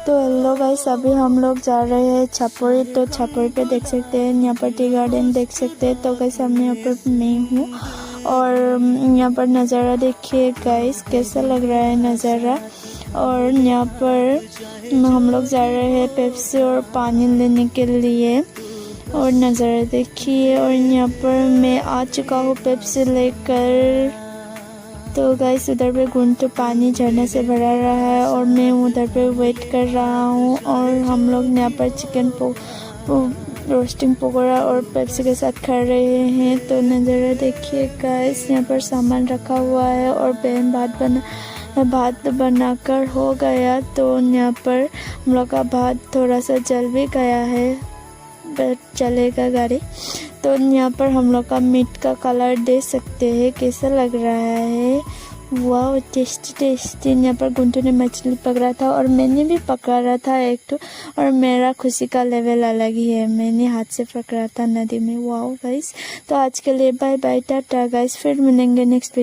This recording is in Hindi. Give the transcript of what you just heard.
तो हेलो गाइस, अभी हम लोग जा रहे हैं छपरी। तो छपरी पे देख सकते हैं, यहाँ पर टी गार्डन देख सकते हैं। तो गाइस हम यहाँ पर मैं हूँ और यहाँ पर नज़ारा देखिए गाइस, कैसा लग रहा है नज़ारा। और यहाँ पर हम लोग जा रहे हैं पेप्सी और पानी लेने के लिए। और नज़ारा देखिए, और यहाँ पर मैं आ चुका हूँ पेप्सी लेकर। तो गाइस उधर पे गुंटू पानी झरने से भरा रहा है और मैं उधर पे वेट कर रहा हूँ। और हम लोग यहाँ पर चिकन रोस्टिंग पकौड़ा और पेप्सी के साथ खा रहे हैं। तो नज़ारा देखिए गाइस, यहाँ पर सामान रखा हुआ है और बहन भात बनाकर हो गया। तो यहाँ पर हम लोग का भात थोड़ा सा जल भी गया है, बट चलेगा गाड़ी। तो यहाँ पर हम लोग का मीट का कलर दे सकते हैं, कैसा लग रहा है। वाह, टेस्टी टेस्टी। यहाँ पर गुंटू ने मछली पकड़ा था और मैंने भी पकड़ा रहा था एक तो। और मेरा खुशी का लेवल अलग ही है, मैंने हाथ से पकड़ा था नदी में। वाह गाइस, तो आज के लिए बाय बाय, टाटा गाइस, फिर मिलेंगे नेक्स्ट वीडियो।